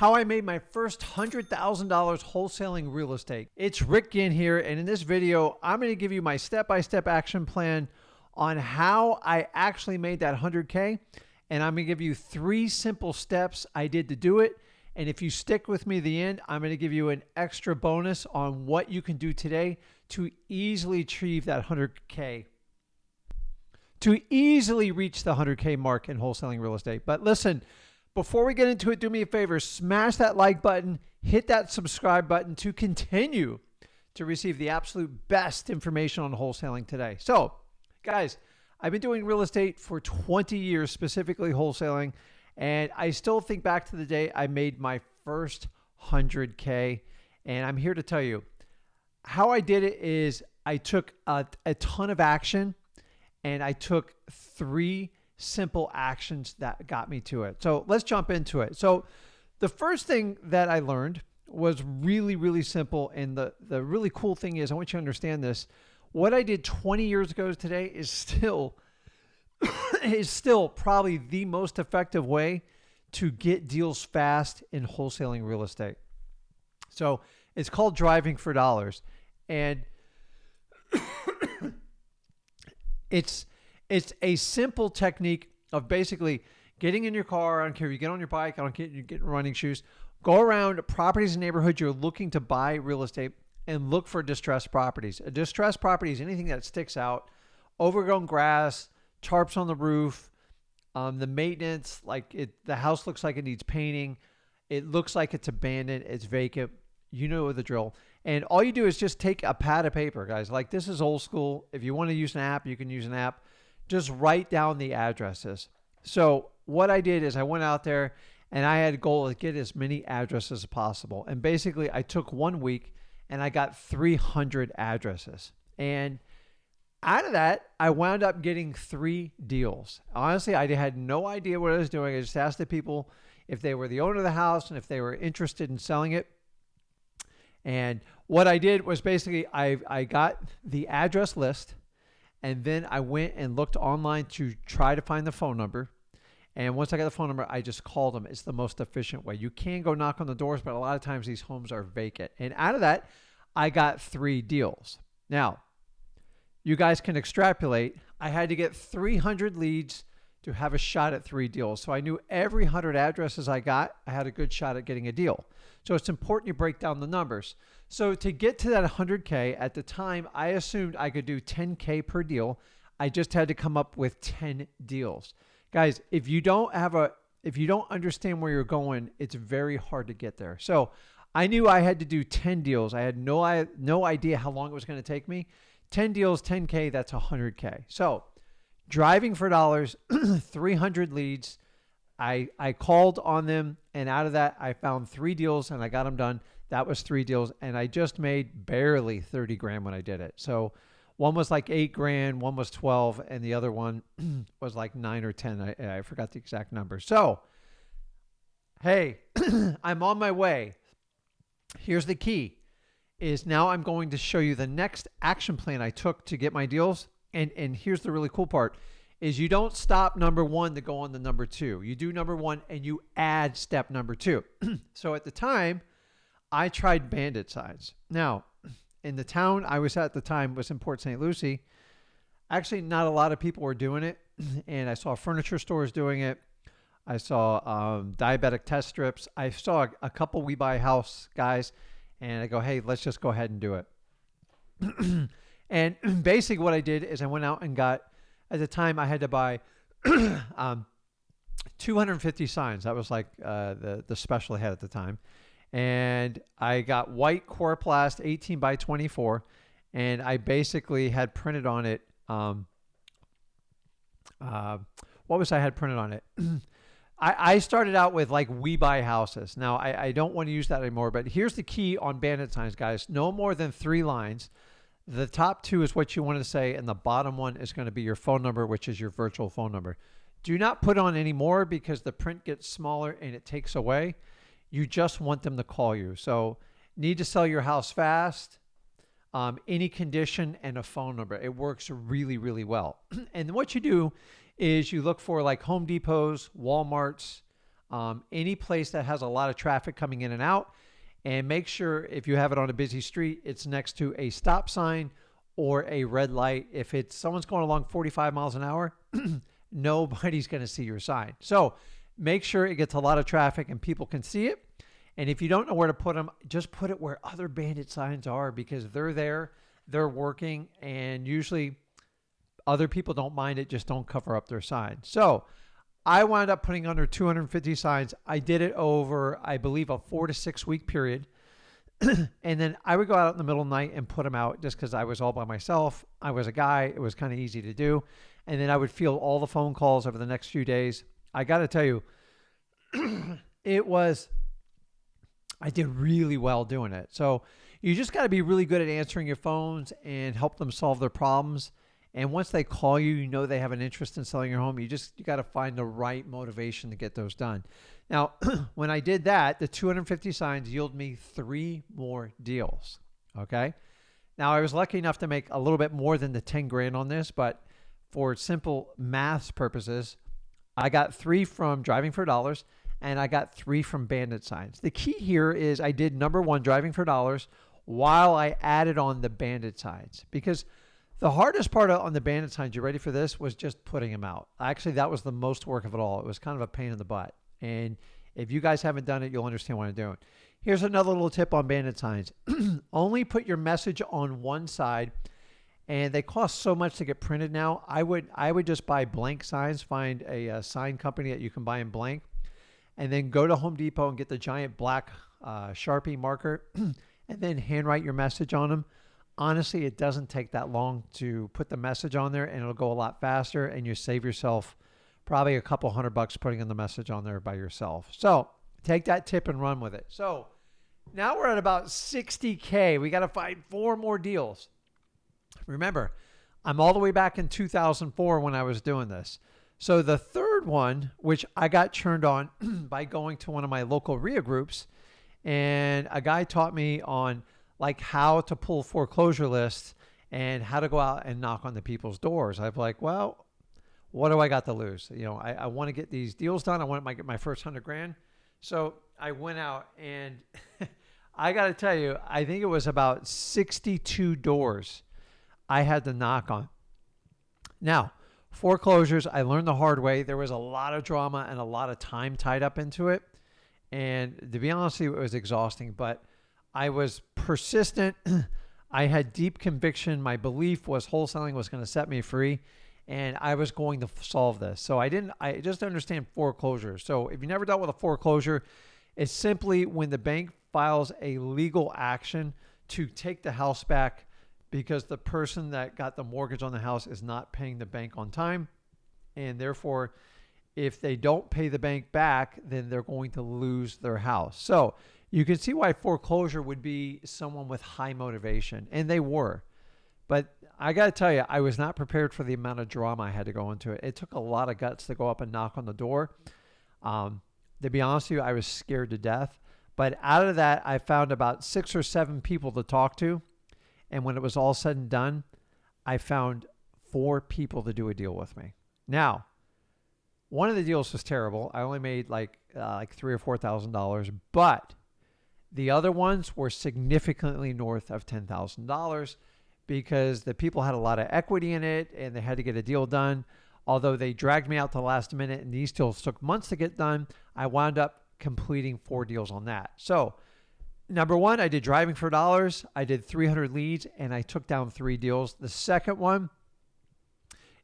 how I made my first $100,000 wholesaling real estate. It's Rick Ginn here, and in this video, I'm going to give you my step-by-step action plan on how I actually made that 100K, and I'm going to give you 3 simple steps I did to do it. And if you stick with me to the end, I'm going to give you an extra bonus on what you can do today to easily achieve that 100K, to easily reach the 100K mark in wholesaling real estate. But listen, before we get into it, do me a favor, smash that like button, hit that subscribe button to continue to receive the absolute best information on wholesaling today. So, guys, I've been doing real estate for 20 years, specifically wholesaling, and I still think back to the day I made my first 100K, and I'm here to tell you how I did it is I took a ton of action, and I took 3 simple actions that got me to it. So let's jump into it. So the first thing that I learned was really, really simple. And the really cool thing is, I want you to understand this. What I did 20 years ago today is still probably the most effective way to get deals fast in wholesaling real estate. So it's called driving for dollars. And it's a simple technique of basically getting in your car. I don't care if you get on your bike, I don't care if you get in running shoes, go around properties and neighborhoods you're looking to buy real estate and look for distressed properties. A distressed property is anything that sticks out, overgrown grass, tarps on the roof, the maintenance, the house looks like it needs painting. It looks like it's abandoned, it's vacant. You know the drill. And all you do is just take a pad of paper, guys. Like, this is old school. If you want to use an app, you can use an app. Just write down the addresses. So what I did is I went out there and I had a goal to get as many addresses as possible. And basically I took 1 week and I got 300 addresses. And out of that, I wound up getting 3 deals. Honestly, I had no idea what I was doing. I just asked the people if they were the owner of the house and if they were interested in selling it. And what I did was basically I got the address list, and then I went and looked online to try to find the phone number. And once I got the phone number, I just called them. It's the most efficient way. You can go knock on the doors, but a lot of times these homes are vacant. And out of that, I got 3 deals. Now, you guys can extrapolate. I had to get 300 leads to have a shot at 3 deals. So I knew every 100 addresses I got, I had a good shot at getting a deal. So it's important you break down the numbers. So to get to that 100K, at the time, I assumed I could do 10K per deal. I just had to come up with 10 deals. Guys, if you don't understand where you're going, it's very hard to get there. So I knew I had to do 10 deals. I had no idea how long it was going to take me. 10 deals, 10K, that's 100K. So driving for dollars, 300 leads. I called on them, and out of that, I found 3 deals and I got them done. That was 3 deals, and I just made barely 30 grand when I did it. So one was like 8 grand, one was 12, and the other one was like 9 or 10. I forgot the exact number. So, hey, I'm on my way. Here's the key, is now I'm going to show you the next action plan I took to get my deals. And here's the really cool part, is you don't stop number 1 to go on to number 2. You do number 1 and you add step number 2. So at the time, I tried bandit signs. Now, in the town I was at the time was in Port St. Lucie. Actually, not a lot of people were doing it. And I saw furniture stores doing it. I saw diabetic test strips. I saw a couple We Buy House guys. And I go, hey, let's just go ahead and do it. And basically what I did is I went out and got, at the time I had to buy 250 signs. That was like the special I had at the time. And I got white Coroplast 18 by 24. And I basically had printed on it. What was I had printed on it? I started out with like We Buy Houses. Now I don't want to use that anymore, but here's the key on bandit signs, guys. No more than 3 lines. The top 2 is what you want to say, and the bottom 1 is going to be your phone number, which is your virtual phone number. Do not put on any more because the print gets smaller and it takes away. You just want them to call you. So need to sell your house fast, any condition, and a phone number. It works really, really well. And what you do is you look for like Home Depots, Walmarts, any place that has a lot of traffic coming in and out. And make sure if you have it on a busy street, it's next to a stop sign or a red light. If it's someone's going along 45 miles an hour, nobody's going to see your sign. So make sure it gets a lot of traffic and people can see it. And if you don't know where to put them, just put it where other bandit signs are, because they're there, they're working, and usually other people don't mind it, just don't cover up their sign. So I wound up putting under 250 signs. I did it over, I believe, a 4 to 6 week period. And then I would go out in the middle of the night and put them out just because I was all by myself. I was a guy. It was kind of easy to do. And then I would field all the phone calls over the next few days. I got to tell you, I did really well doing it. So you just got to be really good at answering your phones and help them solve their problems. And once they call you, you know they have an interest in selling your home. You got to find the right motivation to get those done. Now, when I did that, the 250 signs yield me 3 more deals. Okay. Now I was lucky enough to make a little bit more than the 10 grand on this, but for simple math purposes, I got 3 from driving for dollars and I got 3 from bandit signs. The key here is I did number 1, driving for dollars, while I added on the bandit signs, because the hardest part on the bandit signs, you ready for this, was just putting them out. Actually, that was the most work of it all. It was kind of a pain in the butt. And if you guys haven't done it, you'll understand what I'm doing. Here's another little tip on bandit signs. Only put your message on one side, and they cost so much to get printed now. I would just buy blank signs, find a sign company that you can buy in blank, and then go to Home Depot and get the giant black Sharpie marker, and then handwrite your message on them. Honestly, it doesn't take that long to put the message on there, and it'll go a lot faster, and you save yourself probably a couple $100 putting in the message on there by yourself. So take that tip and run with it. So now we're at about 60K. We got to find 4 more deals. Remember, I'm all the way back in 2004 when I was doing this. So the third one, which I got turned on by going to one of my local RIA groups, and a guy taught me on like how to pull foreclosure lists and how to go out and knock on the people's doors. I'm like, well, what do I got to lose? You know, I want to get these deals done. I want to get my first 100 grand. So I went out and I got to tell you, I think it was about 62 doors I had to knock on. Now, foreclosures, I learned the hard way. There was a lot of drama and a lot of time tied up into it. And to be honest with you, it was exhausting, but I was persistent. I had deep conviction. My belief was wholesaling was going to set me free, and I was going to solve this. So I just understand foreclosure. So if you never dealt with a foreclosure, it's simply when the bank files a legal action to take the house back because the person that got the mortgage on the house is not paying the bank on time. And therefore, if they don't pay the bank back, then they're going to lose their house. So you can see why foreclosure would be someone with high motivation, and they were. But I got to tell you, I was not prepared for the amount of drama I had to go into it. It took a lot of guts to go up and knock on the door. To be honest with you, I was scared to death. But out of that, I found about 6 or 7 people to talk to. And when it was all said and done, I found 4 people to do a deal with me. Now, one of the deals was terrible. I only made like $3,000 or $4,000, but the other ones were significantly north of $10,000 because the people had a lot of equity in it and they had to get a deal done. Although they dragged me out to the last minute and these deals took months to get done, I wound up completing 4 deals on that. So number 1, I did driving for dollars. I did 300 leads and I took down 3 deals. The second one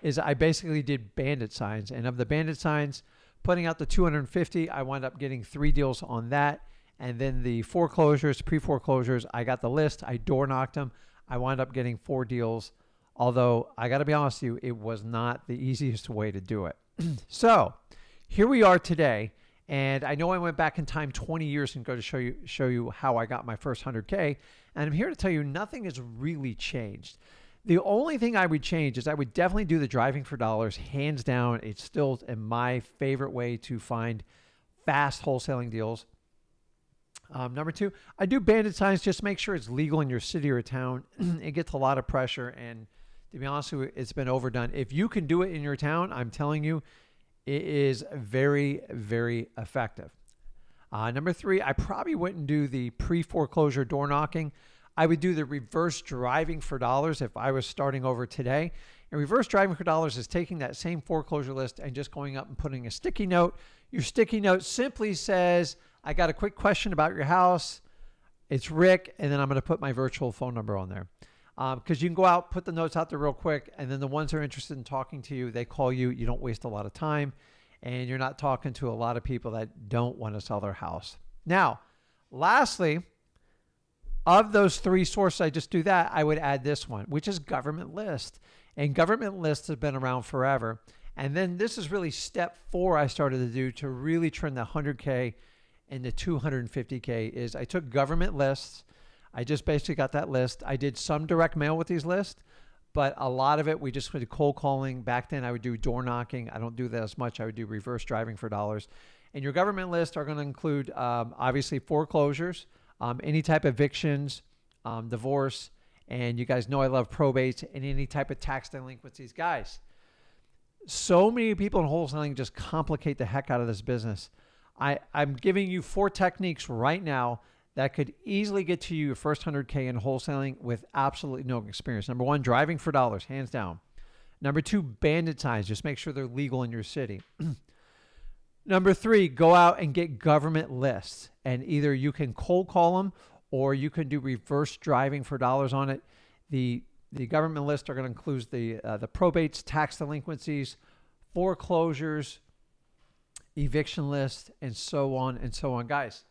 is I basically did bandit signs, and of the bandit signs, putting out the 250, I wound up getting 3 deals on that. And then the foreclosures, pre-foreclosures, I got the list. I door knocked them. I wound up getting 4 deals. Although I got to be honest with you, it was not the easiest way to do it. So here we are today. And I know I went back in time 20 years and go to show you how I got my first 100K. And I'm here to tell you nothing has really changed. The only thing I would change is I would definitely do the driving for dollars. Hands down, it's still my favorite way to find fast wholesaling deals. Number 2, I do bandit signs. Just make sure it's legal in your city or town. It gets a lot of pressure, and to be honest with you, it's been overdone. If you can do it in your town, I'm telling you, It is very, very effective. Number 3, I probably wouldn't do the pre-foreclosure door knocking. I would do the reverse driving for dollars if I was starting over today. And reverse driving for dollars is taking that same foreclosure list and just going up and putting a sticky note. Your sticky note simply says, I got a quick question about your house. It's Rick, and then I'm going to put my virtual phone number on there. Because you can go out, put the notes out there real quick, and then the ones that are interested in talking to you, they call you. You don't waste a lot of time, and you're not talking to a lot of people that don't want to sell their house. Now, lastly, of those 3 sources, I just do that, I would add this one, which is government list. And government lists have been around forever. And then this is really step 4 I started to do to really turn the 100K into 250K is I took government lists. I just basically got that list. I did some direct mail with these lists, but a lot of it, we just did cold calling. Back then I would do door knocking. I don't do that as much. I would do reverse driving for dollars. And your government lists are going to include obviously foreclosures, any type of evictions, divorce, and you guys know I love probates and any type of tax delinquencies. Guys, so many people in wholesaling just complicate the heck out of this business. I'm giving you 4 techniques right now that could easily get to you your first 100K in wholesaling with absolutely no experience. Number 1, driving for dollars, hands down. Number 2, bandit signs. Just make sure they're legal in your city. Number 3, go out and get government lists. And either you can cold call them or you can do reverse driving for dollars on it. The government lists are going to include the probates, tax delinquencies, foreclosures, eviction list, and so on and so on. Guys,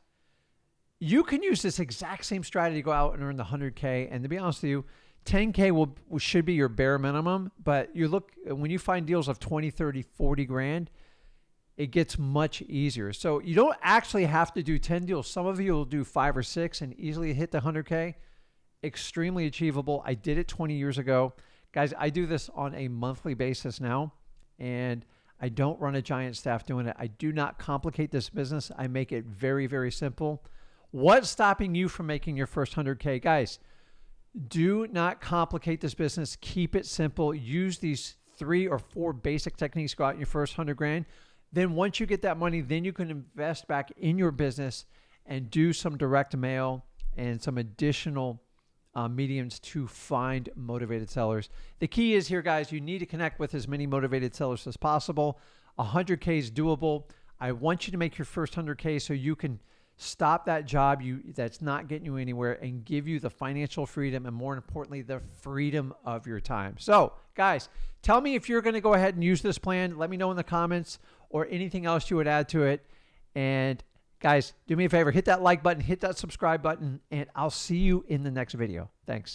you can use this exact same strategy to go out and earn the 100K. And to be honest with you, 10K should be your bare minimum. But when you find deals of 20, 30, 40 grand, it gets much easier. So you don't actually have to do 10 deals. Some of you will do 5 or 6 and easily hit the 100K. Extremely achievable. I did it 20 years ago. Guys, I do this on a monthly basis now. And I don't run a giant staff doing it. I do not complicate this business. I make it very, very simple. What's stopping you from making your first 100K? Guys, do not complicate this business. Keep it simple. Use these 3 or 4 basic techniques to go out in your first 100 grand. Then once you get that money, then you can invest back in your business and do some direct mail and some additional mediums to find motivated sellers. The key is here, guys, you need to connect with as many motivated sellers as possible. 100K is doable. I want you to make your first 100K so you can stop that job that's not getting you anywhere and give you the financial freedom and, more importantly, the freedom of your time. So, guys, tell me if you're going to go ahead and use this plan. Let me know in the comments or anything else you would add to it. And guys, do me a favor, hit that like button, hit that subscribe button, and I'll see you in the next video. Thanks.